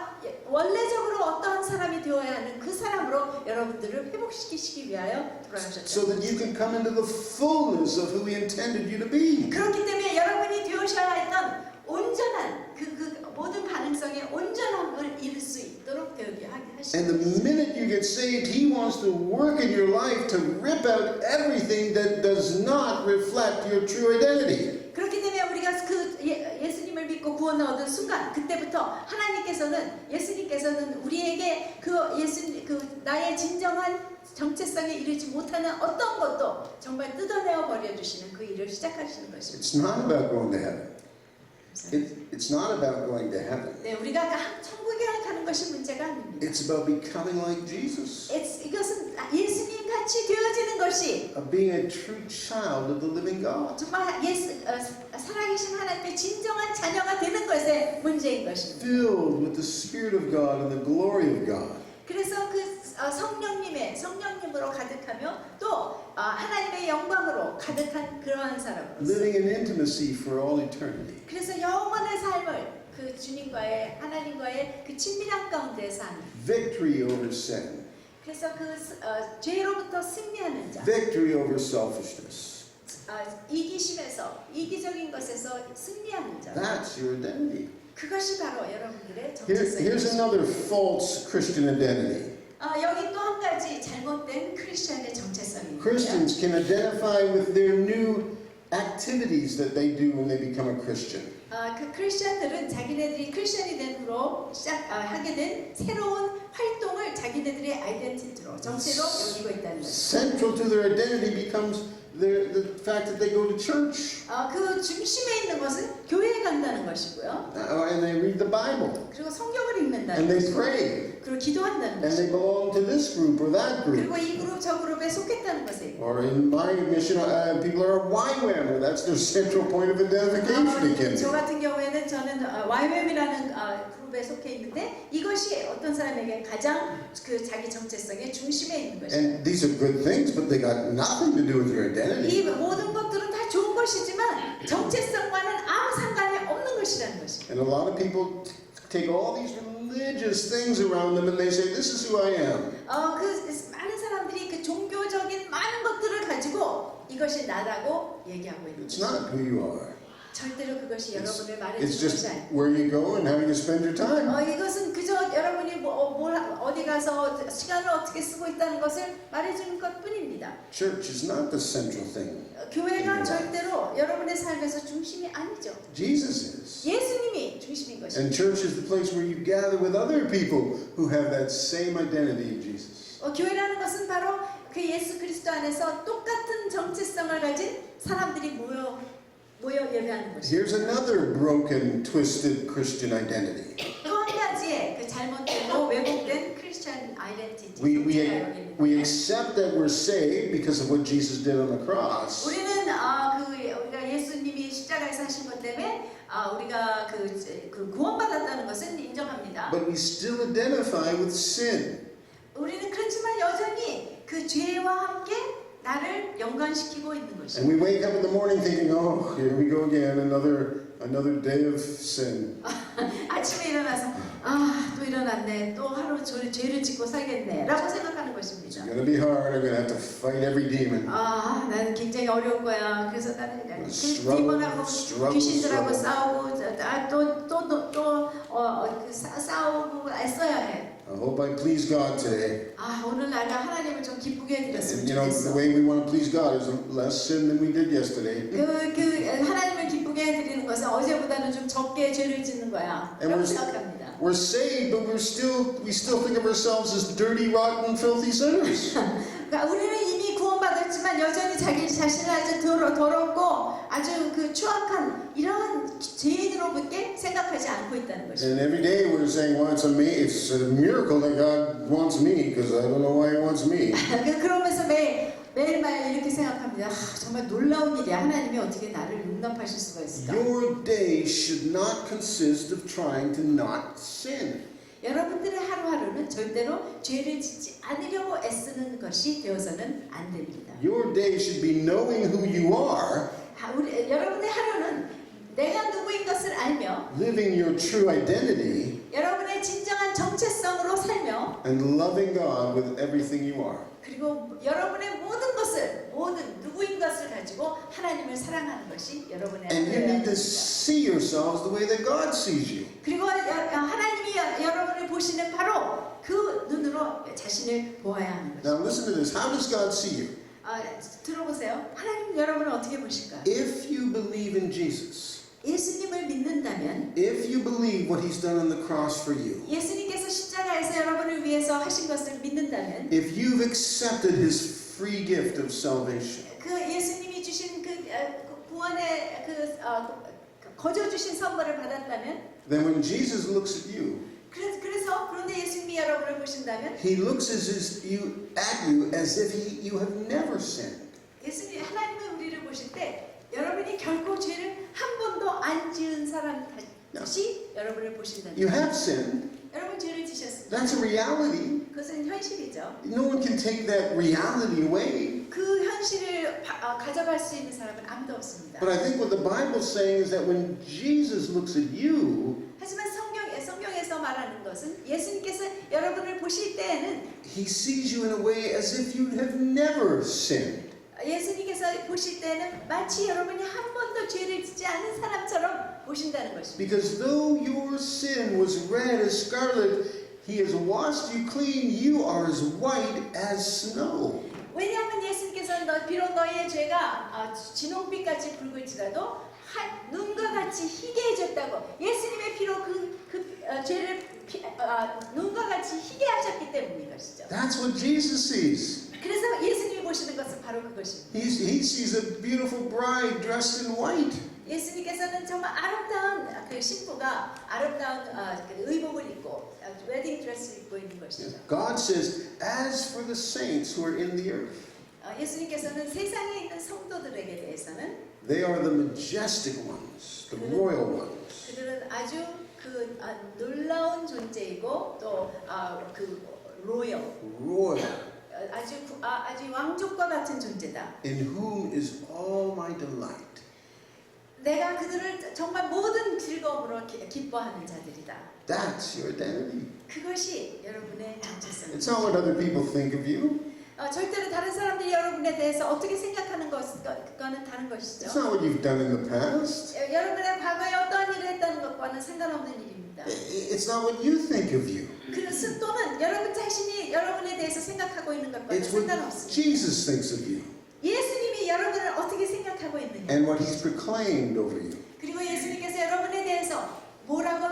원래적으로 어떠한 사람이 되어야 하는 그 사람으로 여러분들을 회복시키시기 위하여 돌아가셨다. So that you can come into the fullness of who he intended you to be. 그렇기 때문에 여러분이 되어셔야 했던 온전한 그 모든 가능성의 온전함을 이룰 수 있도록 되게 하시는 And the minute you get saved, he wants to work in your life to rip out everything that does not reflect your true identity. 그렇기 때문에 우리가 그 예수님을 믿고 구원을 얻은 순간 그때부터 예수님께서는 우리에게 그 나의 진정한 정체성에 이르지 못하는 어떤 것도 정말 뜯어내어 버려 주시는 그 일을 시작하시는 것입니다. It's not about going to heaven. 있어요. It's not about going to heaven. 네, 우리가 천국에 가는 것이 문제가 아닙니다. It's about becoming like Jesus. 이것은 예수님 같이 되어지는 것이 Of being a true child of the living God. 정말 살아계신 하나님의 진정한 자녀가 되는 것에 문제인 것입니다. Filled with the Spirit of God and the glory of God. 그래서 그 성령님으로 가득하며 또 하나님의 영광으로 가득한 그러한 사람으로서 Living in intimacy for all eternity. 그래서 영원의 삶을 그 주님과의 하나님과의 그 친밀한 가운데 사는 Victory over sin. 그래서 그 죄로부터 승리하는 자 Victory over selfishness. 이기심에서 이기적인 것에서 승리하는 자 That's your identity. 그것이 바로 여러분들의 Here's 정체성입니다. another false Christian identity. 여기 또 한 가지 잘못된 크리스천의 정체성입니다. Christians can identify with their new activities that they do when they become a Christian. 그 크리스천들은 자기네들이 크리스천이 된 후로 하게 된 새로운 활동을 자기네들의 아이덴티티로 정체로 여기고 있다는 거죠. Central to their identity becomes the fact that they go to church 그 중심에 있는 것은 교회에 간다는 것이고요. and they read the Bible 그리고 성경을 읽는다는 and they 것이고 pray 그리고 기도한다는 and they 것이고 belong to this group or that group. 그리고 이 그룹 저 그룹에 속했다는 것이고 Or in my mission, people are YWAM, or that's their central point of identification again. 저 같은 경우에는 저는 YWAM이라는 그룹에 속해 있는데 이것이 어떤 사람에게 가장 그 자기 정체성의 중심에 있는 것입니다. And these are good things, but they got nothing to do with your identity. 이 모든 것들은 다 좋은 것이지만 정체성과는 아무 상관이 없는 것이라는 것입니다. And a lot of people take all these religious things around them and they say, this is who I am. 많은 사람들이 그 종교적인 많은 것들을 가지고 이것이 나라고 얘기하고 있는 It's 것입니다. not who you are. 절대로 그것이 여러분을 It's 말해주는 just 것이 아닙니다. where you go and how you spend your time. 이것은 그저 여러분이 어디 가서 시간을 어떻게 쓰고 있다는 것을 말해주는 것뿐입니다. Church is not the central thing. 교회가 절대로 여러분의 삶에서 중심이 아니죠. Jesus is. 예수님이 중심인 것입니다. And church is the place where you gather with other people who have that same identity of Jesus. 교회라는 것은 바로 그 예수 그리스도 안에서 똑같은 정체성을 가진 사람들이 모여 예배하는 것입니다. Here's another broken, twisted Christian identity. 또 한 가지의 그 잘못되고 왜곡된 크리스천 아이덴티티. We accept that we're saved because of what Jesus did on the cross. 우리는 우리가 예수님이 십자가에서 하신 것 때문에 우리가 그 구원받았다는 것은 인정합니다. But we still identify with sin. 우리는 그렇지만 여전히 그 죄와 함께 나를 연관시키고 있는 And 것입니다. we wake up in the morning thinking, oh, here we go again, another day of sin. 아침에 일어나서 또 일어났네. 또 하루 죄를 짓고 살겠네. 라고 생각하는 것입니다. It's going to be hard. I'm going to have to fight every demon. 나는 굉장히 어려울 거야. 그래서 나는 Struggle, 디몬하고 struggle, 귀신들하고 struggle. 싸우고 싸우고 애써야 해. I hope I please God today. 오늘 내가 하나님을 좀 기쁘게 And 해드렸으면 you know, the 좋겠어. way we want to please God is less sin than we did yesterday. 하나님을 기쁘게 해드리는 것은 어제보다는 좀 적게 죄를 짓는 거야. And 라고 생각합니다. We're saved, but we still think of ourselves as dirty, rotten, filthy sinners. 그러니까 우리는 이미 구원받았지만 여전히 자기 자신을 아주 더럽고 아주 그 추악한 이런 죄인으로밖에 생각하지 않고 있다는 것입니다. And every day we're saying, well, it's a miracle that God wants me, because I don't know why He wants me. 그러면서 매일매일 이렇게 생각합니다. 정말 놀라운 일이야. 하나님이 어떻게 나를 용납하실 수가 있을까? Your day should not consist of trying to not sin. 여러분들의 하루하루는 절대로 죄를 짓지 않으려고 애쓰는 것이 되어서는 안 됩니다. Your day should be knowing who you are, 여러분의 하루는 내가 누구인 것을 알며 living your true identity, 여러분의 진정한 정체성으로 살며 and loving God with everything you are. 그리고 여러분의 모든 누구인 것을 가지고 하나님을 사랑하는 것이 여러분의 And you need to 하루입니다. see yourselves the way that God sees you. 그리고 하나님이 여러분을 보시는 바로 그 눈으로 자신을 보아야 하는 것입니다. Now listen to this. How does God see you? 들어보세요. 하나님 여러분을 어떻게 보실까요? If you believe in Jesus, 예수님을 믿는다면 if you believe what He's done on the cross for you, 예수님께서 십자가에서 여러분을 위해서 하신 것을 믿는다면 if you've accepted His free gift of salvation, 그 예수님이 주신 그 구원의 거저 주신 선물을 받았다면 then when Jesus looks at you, 그래서 그런데 예수님이 여러분을 보신다면 he looks at you as if you have never sinned. 예수님 하나님은 우리를 보실 때 여러분이 결코 죄를 한 번도 안 지은 사람 다시 여러분을 보신다는 You 거예요. have sinned. 여러분 죄를 지셨습니다. That's a reality. 그것은 현실이죠. No one can take that reality away. 그 현실을 가져갈 수 있는 사람은 아무도 없습니다. But I think what the Bible's saying is that when Jesus looks at you, 하지만 성경에서 말하는 것은 예수님께서 여러분을 보실 때에는 he sees you in a way as if you have never sinned. 예수님께서 보실 때는 마치 여러분이 한 번도 죄를 짓지 않은 사람처럼 보신다는 것입니다. Because though your sin was red as scarlet, he has washed you clean. You are as white as snow. 왜냐하면 예수님께서는 비록 너희의 죄가 진홍빛같이 붉을지라도 눈과 같이 희게 해줬다고 예수님의 피로 죄를 눈과 같이 희게 하셨기 때문인 것이죠. That's what Jesus sees. 그래서 예수님이 보시는 것은 바로 그것입니다. He sees a beautiful bride dressed in white. 예수님께서는 정말 아름다운 그 신부가 아름다운 의복을 입고 웨딩 드레스를 입고 있는 것이죠. God says, as for the saints who are in the earth, 예수님께서는 세상에 있는 성도들에게 대해서는 they are the majestic ones, the royal ones. 그들은 아주 놀라운 존재이고 또 Royal, 아주 왕족과 같은 존재다. in whom is all my delight. 내가 그들을 정말 모든 즐거움으로 기뻐하는 자들이다. That's your identity. 그것이 여러분의 정체성입니다. It's not what other people think of you. 절대로 다른 사람들이 여러분에 대해서 어떻게 생각하는 것과는 다른 것이죠. It's not what you've done in the past. 여러분의 과거에 어떠한 일을 했다는 것과는 상관없는 일입니다. It's not what you think of you. 또는 여러분 자신이 여러분에 대해서 생각하고 있는 것과는 It's what 상관없습니다. Jesus thinks of you 예수님이 여러분을 어떻게 생각하고 있느냐. and what he's proclaimed over you. 그리고 예수님께서 여러분에 대해서 뭐라고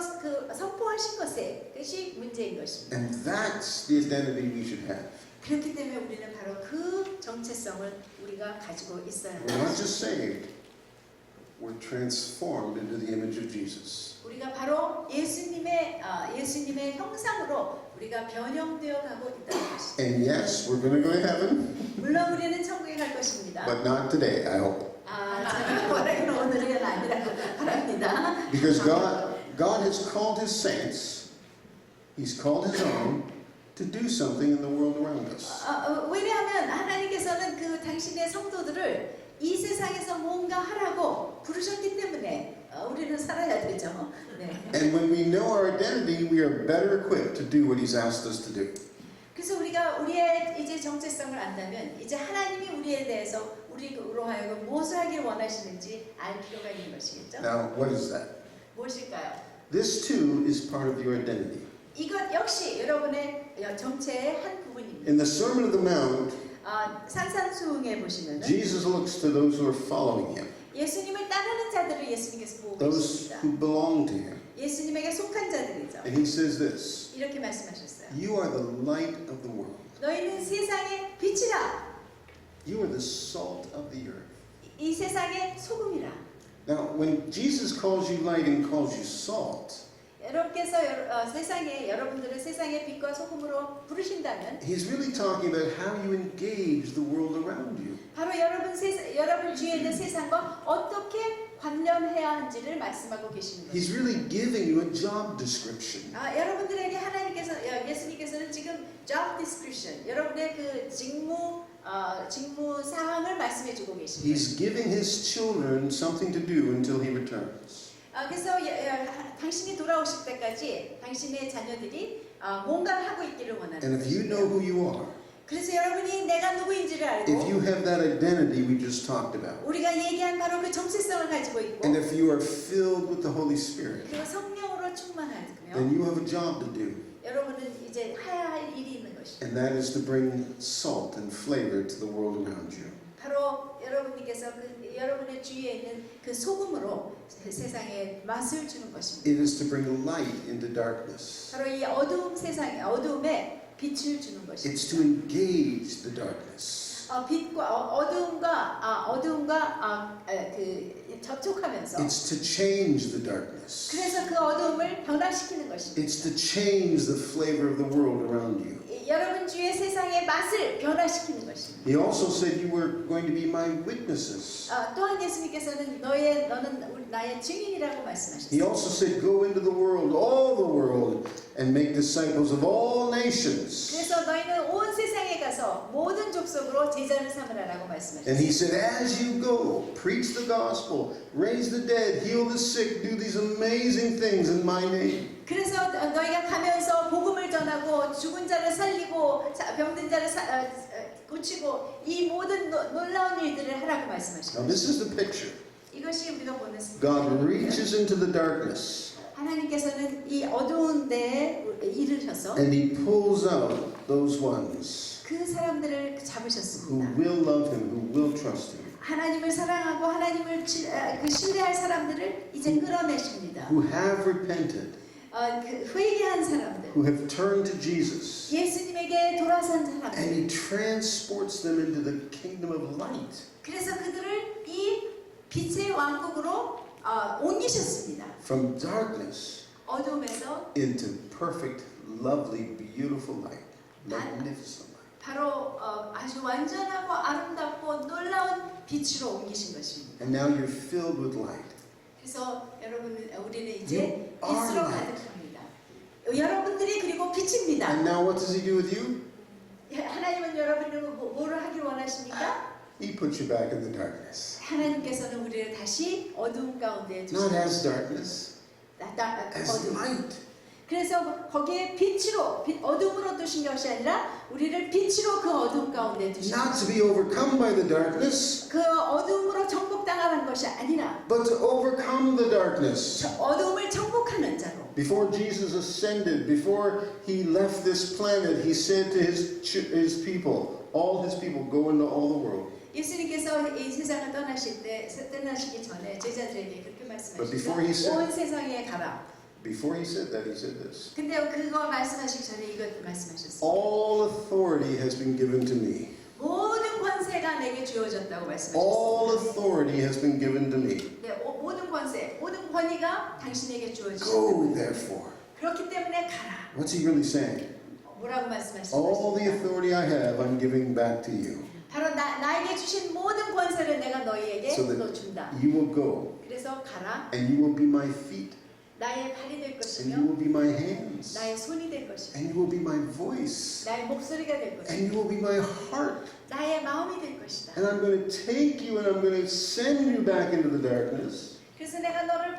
선포하신 것이 문제인 것입니다. And that's the identity we should have. 그렇기 때문에 우리는 바로 그 정체성을 우리가 가지고 있어야 We're 합니다. not just saved, we're transformed into the image of Jesus. 우리가 바로 예수님의 형상으로 우리가 변형되어 가고 있다는 것이죠. And yes, we're going to go to heaven, 물론 우리는 천국에 갈 것입니다. but not today, I hope. 제가 말하기는 오늘은 아니라고 바랍니다. Because God has called his saints, he's called his own, to do something in the world around us. 왜냐하면 하나님께서는 당신의 성도들을 이 세상에서 뭔가 하라고 부르셨기 때문에 우리는 살아야 되죠. 네. And when we know our identity, we are better equipped to do what he's asked us to do. 그래서 우리가 우리의 이제 정체성을 안다면 이제 하나님이 우리에 대해서 우리로 하여금 무엇을 하길 원하시는지 알 필요가 있는 것이겠죠. Now, what is that? 무엇일까요? This too is part of your identity. 이것 역시 여러분의 정체의 한 부분입니다. In the Sermon of the Mount, 산산수훈에 보시면은 Jesus looks to those who are following him, 예수님을 따르는 자들을 예수님께서 보고 those 계십니다. who belong to him. 예수님에게 속한 자들이죠. And he says this, 이렇게 말씀하셨어요. you are the light of the world. 너희는 세상의 빛이라. You are the salt of the earth. 이 세상의 소금이라. Now, when Jesus calls you light and calls you salt, 여러분께서 세상에 여러분들을 세상의 빛과 소금으로 부르신다면 he's really talking about how you engage the world around you. 바로 여러분 주위에 있는 세상과 어떻게 관련해야 한지를 말씀하고 계시는 거예요. He's really giving you a job description. 여러분들에게 예수님께서는 지금 job description, 여러분의 그 직무 사항을 말씀해주고 계십니다. He's giving his children something to do until he returns. 그래서 당신이 돌아오실 때까지 당신의 자녀들이 뭔가를 하고 있기를 원하는 And if you know who you are, 그래서 여러분이 내가 누구인지를 if you 알고 have that identity we just talked about, 우리가 얘기한 바로 그 정체성을 가지고 있고 and if you are filled with the Holy Spirit, 그리고 성령으로 then 충만하면 you have a job to do. 여러분은 이제 해야 할 일이 있는 것이죠. And that is to bring salt and flavor to the world around you. 바로 여러분께서 여러분의 주위에 있는 그 소금으로 세상에 맛을 주는 것입니다. It is to bring light into darkness. 바로 이 어두움에 빛을 주는 It's 것입니다. to engage the darkness. 빛과 어두움과 접촉하면서 It's to change the darkness. 그래서 그 어두움을 변화시키는 것입니다. It's to change the flavor of the world around you. 여러분 주위의 세상의 맛을 변화시키는 것입니다. He also said you were going to be my witnesses. 또한 예수님께서는 너는 나의 증인이라고 He 말씀하셨습니다. also said go into the world, all the world, and make disciples of all nations. 그래서 너희는 온 세상에 가서 모든 족속으로 제자를 삼으라라고 And he 말씀하셨습니다. said, as you go, preach the gospel, raise the dead, heal the sick, do these amazing things in my name. 그래서 너희가 가면서 복음을 전하고 죽은 자를 살리고 병든 자를 고치고 이 모든 놀라운 일들을 하라고 Now 말씀하십니다. this is the picture. 이것이 우리가 보는 God reaches into the darkness 하나님께서는 이 어두운 데에 이르셔서 and he pulls out those ones 그 사람들을 who 잡으셨습니다. will love him, who will trust him, 하나님을 사랑하고 하나님을 신뢰할 사람들을 이제 끌어내십니다. who have repented, 회개한 사람들, who have turned to Jesus. 예수님에게 돌아선 And 사람들. he transports them into the kingdom of light. 그래서 그들을 이 빛의 왕국으로 옮기셨습니다. From darkness 어둠에서 into perfect, lovely, beautiful light. Magnificent light. 바로 아주 완전하고 아름답고 놀라운 빛으로 옮기신 것입니다. And now you're filled with light. 그래서 우리는 이제 You are 빛으로 light. 가득합니다. 여러분들이 그리고 빛입니다. And now what does he do with you? 하나님은 여러분을 뭐를 하길 원하십니까? He puts you back in the darkness. 하나님께서는 우리를 다시 어두움 가운데 Not 두십니다. as darkness, as 어둠. light. 그래서 거기에 빛으로 어둠으로 두신 것이 아니라 우리를 빛으로 그 어둠 가운데 두신 Not to be overcome by the darkness, 그 어둠으로 정복당하는 것이 아니라 but to overcome the darkness. 어둠을 정복하는 자로. Before Jesus ascended, before he left this planet, he said to his people, all his people, go into all the world. 예수님께서 이 세상을 떠나시기 전에 제자들에게 그렇게 But before he 말씀하셨죠. said- 온 세상에 가라. Before he said that, he said this. 근데 그거 말씀하시기 전에 이것 말씀하셨어요. All authority has been given to me. 모든 권세가 내게 주어졌다고 All 말씀하셨어요. authority has been given to me. 네, 모든 권세, 모든 권위가 당신에게 Go, 주어지셨다. therefore. 그렇기 때문에 가라. What's he really saying? 뭐라고 말씀하시는 All the 것입니까? authority I have, I'm giving back to you. 바로 나에게 주신 모든 권세를 내가 너희에게 So that 또 준다. you will go, 그래서 가라. and you will be my feet, 나의 발이 될 and 것이며 you will be my hands, 나의 손이 될 것이며 and you will be my voice, 나의 목소리가 될 and 것이며 you will be my heart. 나의 마음이 될 것이다. And I'm going to take you and I'm going to send you back into the darkness. 그래서 내가 너를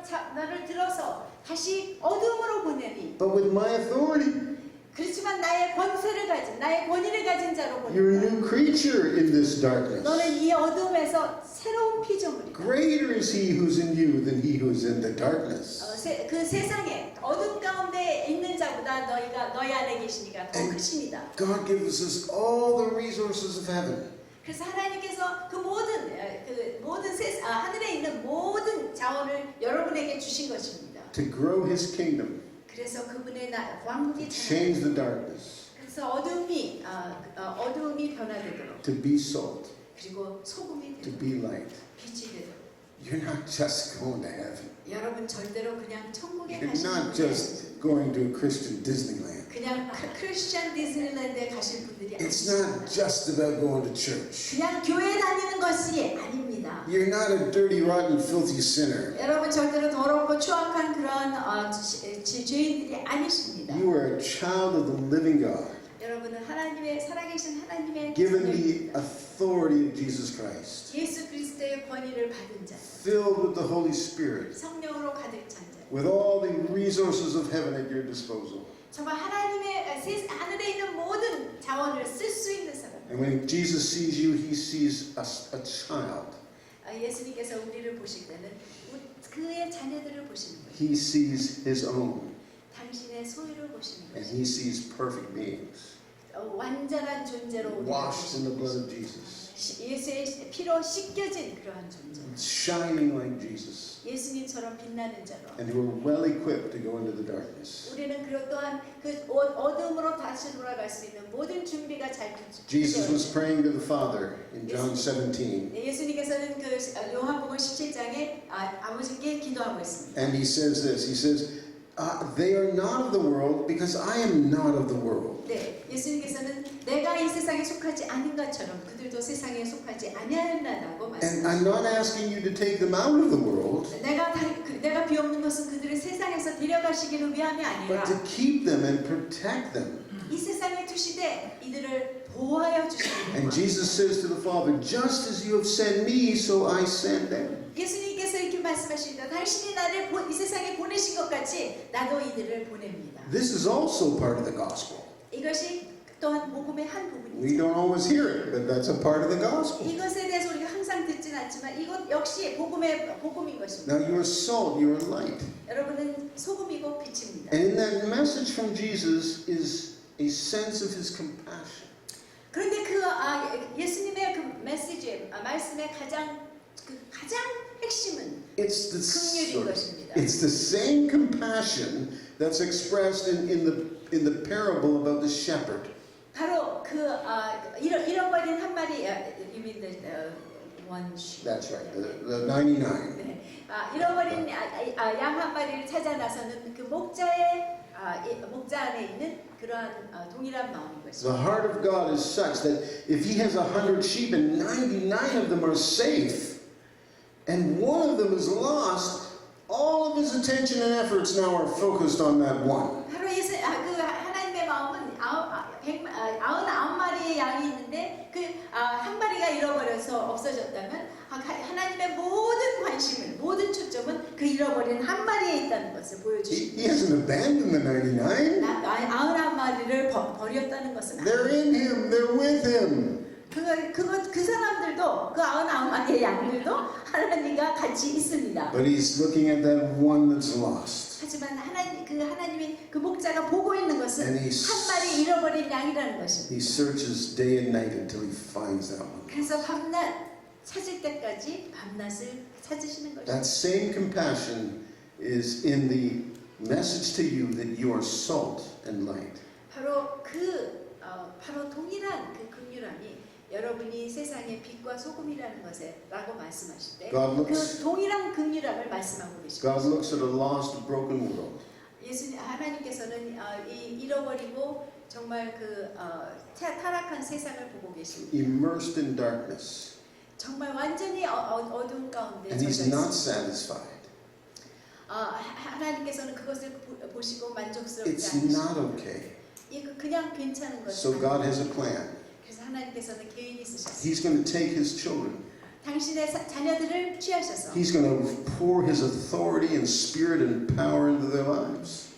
들어서 다시 어둠으로 보내니 But with my authority, 그렇지만 나의 권세를 가진 나의 권위를 가진 자로 you're a 보낸다. new creature in this darkness. 너는 이 어둠에서 새로운 피조물이다. Greater is he who's in you than he who is in the darkness. 그 세상에 어둠 가운데 있는 자보다 너희 안에 계시니까 더 크십니다. God gives us all the resources of heaven. 그래서 하나님께서 그 모든 하늘에 있는 모든 자원을 여러분에게 주신 것입니다. To grow his kingdom, 그래서 그분의 왕국이 to change the darkness, 그래서 어둠이 변화되도록 to be salt, 그리고 소금이 to 되도록 be light. 빛이 되도록 You're not just going to heaven. 여러분 절대로 그냥 천국에 You're 가시는 not just going to a Christian Disneyland. 그냥 크리스천 디즈니랜드에 가실 분들이 It's 아니십니다. not just about going to church. 그냥 교회 다니는 것이 아닙니다. You're not a dirty, rotten, filthy sinner. 여러분 절대로 더럽고 추악한 그런 죄인들이 아니십니다. You are a child of the living God, 여러분은 하나님의 살아계신 하나님의 given 자녀, the authority of Jesus Christ, 예수 그리스도의 권위를 받은 자, filled with the Holy Spirit, 성령으로 가득 찬 자. with all the resources of heaven at your disposal. 정말 하나님의 하늘에 있는 모든 자원을 쓸 수 있는 사람. And when Jesus sees you, he sees a child. 예수님께서 우리를 보실 때는 그의 자녀들을 보시는 거예요. He sees his own, 당신의 소유를 보시는 and 거예요. he sees perfect beings, 완전한 존재로 우리를 washed in the 보시는 blood 거예요. of Jesus. 예수의 피로 씻겨진 그러한 존재. shining like Jesus. 예수님처럼 빛나는 자로. And who are well equipped to go into the darkness. 우리는 그것 또한 그 어둠으로 다시 돌아갈 수 있는 모든 준비가 잘 Jesus was 되어 praying to the Father in John 17. 있는. 예수님께서는 그 요한복음 17장에 아버지께 기도하고 있습니다. And he says this, he says, they are not of the world because I am not of the world. 네, 예수님께서는 내가 이 세상에 속하지 않은 것처럼 그들도 세상에 속하지 아니하리라고 And I'm 말씀하십니다. not asking you to take them out of the world, 내가 비옵는 것은 그들을 세상에서 데려가시기를 위함이 아니라 but to keep them and protect them. 이 세상에 두시되 이들을 보호하여 And 주시는 Jesus says to the Father, just as you have sent me, so I send them. 예수님께서 이렇게 말씀하십니다. 당신이 나를 이 세상에 보내신 것 같이 나도 이들을 보냅니다. This is also part of the gospel. 이것이 또한 복음의 한 We 부분이죠. don't always hear it, but that's a part of the gospel. 이것에 대해서 우리가 항상 듣진 않지만 이것 역시 복음인 것입니다. Now you're salt, you're light. 여러분은 소금이고 빛입니다. And in that message from Jesus is a sense of his compassion. 그런데 예수님의 그 메시지, 말씀의 가장 핵심은 It's 긍휼인 것입니다. it's the same compassion that's expressed in the parable about the shepherd. 바로 잃어버린 한 마리, you mean the one sheep. That's right, the 99. 네. 잃어버린 양 한 마리를 찾아 나서는 그 목자 안에 있는 그러한 동일한 마음인 The 것입니다. heart of God is such that if he has 100 sheep and 99 of them are safe, and one of them is lost, all of his attention and efforts now are focused on that one. 바로 그 하나님의 마음은 99마리의 양이 있는데 그 한 마리가 잃어버려서 없어졌다면 하나님의 모든 관심은 모든 초점은 그 잃어버린 한 마리에 있다는 것을 He 보여주십니다. hasn't abandoned the 99. 99마리를 버렸다는 것은 They're in him, they're with him. 그 사람들도 그 99마리의 양들도 하나님과 같이 있습니다. But he's looking at that one that's lost. 하지만 하나님이 그 목자가 보고 있는 것은 And 한 마리 잃어버린 양이라는 것입니다. He searches day and night until he finds that one. 그래서 밤낮 찾을 때까지 밤낮을 찾으시는 That 것입니다. same compassion is in the message to you that you are salt and light. 바로 동일한 그 긍휼함이 여러분이 세상의 빛과 소금이라는 것에라고 말씀하실 때 그 동일한 긍휼함을 말씀하고 계십니다. God looks at a lost, broken world. 하나님께서는 이 잃어버리고 정말 타락한 세상을 보고 계십니다. Immersed in darkness. 정말 완전히 어두운 가운데 And 젖어 he's not 있습니다. satisfied. 하나님께서는 그것을 보시고 만족스럽지 It's 않으십니다. not okay. 이거 그냥 괜찮은 것이 So God has a plan. 그래서 하나님께서는 계획이 있으셨어요. He's going to take his children. 당신의 자녀들을 취하셔서 He's going to pour his authority and spirit and power into their lives.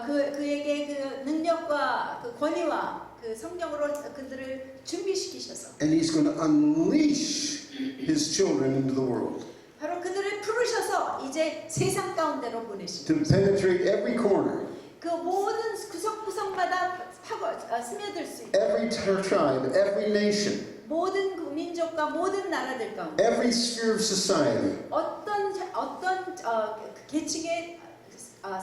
그에게 그 능력과 그 권위와 그 성령으로 그들을 준비시키셔서 And he's going to unleash his children into the world. 바로 그들을 부르셔서 이제 세상 가운데로 보내십니다. To penetrate every corner, 그 모든 구석구석마다 스며들 수 있고 every tribe, every nation, 모든 민족과 모든 나라들 가운데 every sphere of society. 어떤 계층의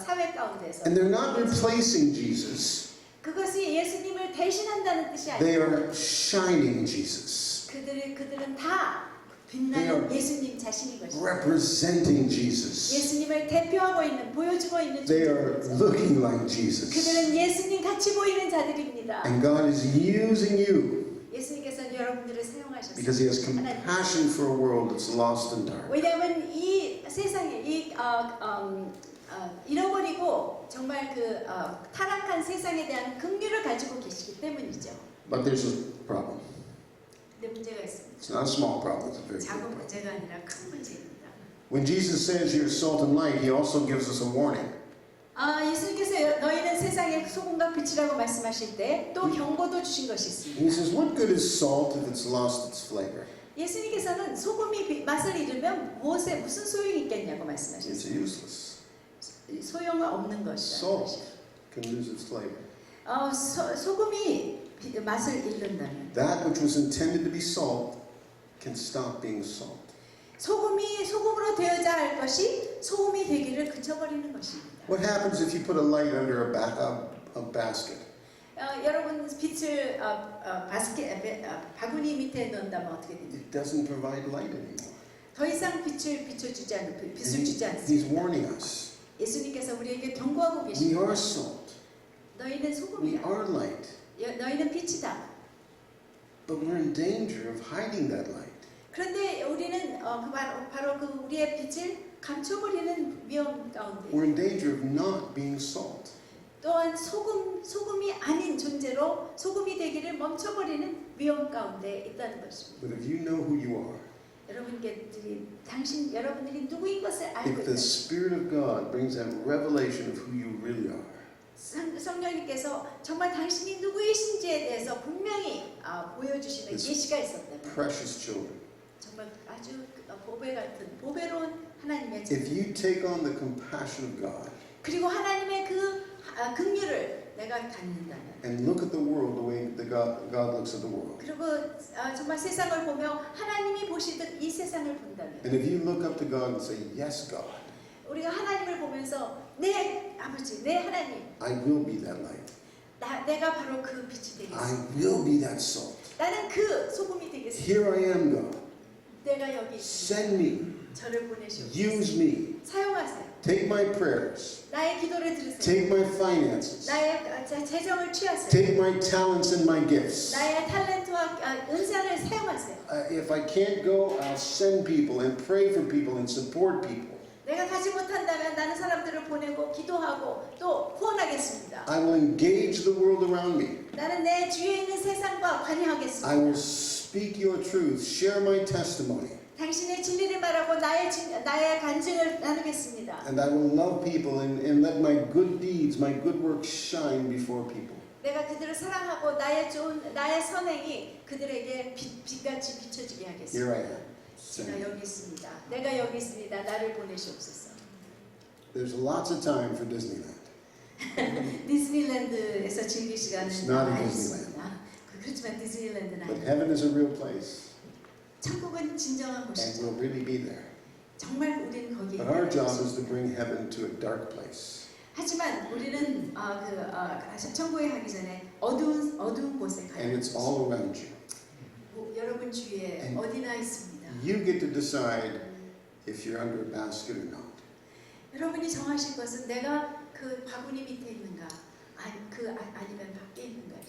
사회 가운데서 And they're not replacing Jesus. 그것이 예수님을 대신한다는 뜻이 They 아니라 are shining Jesus. 그들은 다 They 빛나는 are 예수님 자신인 것입니다. representing Jesus. 예수님을 대표하고 있는 보여주고 있는 They are 존재입니다. looking like Jesus. 그들은 예수님 같이 보이는 자들입니다. And God is using you 예수님께서는 여러분들을 사용하셨습니다. because He has compassion for a world that's lost and dark. 왜냐하면 이 세상에 잃어버리고 정말 타락한 세상에 대한 긍휼을 가지고 계시기 때문이죠. But there's a problem. 근데 문제가 있습니다. It's not a small problem, it's a very big 작은 problem. 문제가 아니라 큰 문제입니다. When Jesus says you're salt and light, He also gives us a warning. 예수님께서 너희는 세상의 소금과 빛이라고 말씀하실 때 또 경고도 주신 것이 He 있습니다. says, what good is salt if it's lost its flavor? 예수님께서는 소금이 맛을 잃으면 무슨 소용이 있겠냐고 It's 말씀하셨어요. useless. 소용은 없는 것이다. Salt can lose its flavor. 소금이 맛을 잃는다면 that which was intended to be salt can stop being salt. 소금이 소금으로 되어야 할 것이 소금이 되기를 그쳐버리는 것입니다. What happens if you put a light under a basket? 여러분 빛을 바구니 밑에 넣는다면 어떻게 됩니까? It doesn't provide light anymore. 더 이상 빛을 비춰주지 않는 And 빛을 주지 he's 않습니다. warning us. 예수님께서 우리에게 경고하고 We 계십니다. are salt. 너희는 We 소금이다. are light. 너희는 빛이다. But we're in danger of hiding that light. 그런데 우리는 바로 그 우리의 빛을 감춰버리는 위험 가운데 We're in danger of not being salt. 또한 소금이 아닌 존재로 소금이 되기를 멈춰버리는 위험 가운데 있다는 것입니다. But if you know who you are, 여러분들이 누구인 것을 알고 if the 있다. Spirit of God brings that revelation of who you really are, 성령님께서 정말 당신이 누구이신지에 대해서 분명히 보여주시는 It's 예시가 있었다면 precious children, 정말 아주 보배 같은 보배로운 하나님의 if you take on the compassion of God 그리고 하나님의 그 긍휼을 내가 갖는다면 and look at the world the way God looks at the world, 그리고 정말 세상을 보며 하나님이 보시듯 이 세상을 본다면 and if you look up to God and say, yes, God, 우리가 하나님을 보면서 내 아버지, 내 하나님 I will be that light. 내가 바로 그 빛이 되겠습니다. I will be that salt. 나는 그 소금이 되겠습니다. Here I am, God. 내가 여기 있습니다. Send me. 저를 보내시옵소서. Use me. 사용하세요. Take my prayers. 나의 기도를 들으세요. Take my finances. 나의 재정을 취하세요. Take my talents and my gifts. 나의 탤런트와 은사를 사용하세요. If I can't go, I'll send people and pray for people and support people. 내가 가지 못한다면 나는 사람들을 보내고 기도하고 또 후원하겠습니다. I will engage the world around me. 나는 내 주위에 있는 세상과 I 관여하겠습니다. will speak your truth, share my testimony, 당신의 진리를 말하고 나의 간증을 나누겠습니다. and I will love people and let my good deeds, my good works shine before people. 내가 그들을 사랑하고 나의 선행이 그들에게 빛같이 비춰지게 하겠습니다. Here I am. 내가 여기 있습니다. 내가 여기 있습니다. 나를 보내시옵소서. There's lots of time for Disneyland. 디즈니랜드에서 즐길 시간은 It's not a 많이 Disneyland. 있습니다. 그렇지만 디즈니랜드는 But 아니에요. heaven is a real place, 천국은 진정한 and 곳이죠. we'll really be there. 정말 우리는 거기에 But our 있는 job 것이죠. is to bring heaven to a dark place. 하지만 우리는 천국에 가기 전에 어두운 곳에 가야 And it's 합니다. all around you. 여러분 주위에 And 어디나 있습니다. You get to decide if you're under a basket or not. 여러분이 정하실 것은 내가 그 바구니 밑에 있는가, 아니면 밖에 있는가요?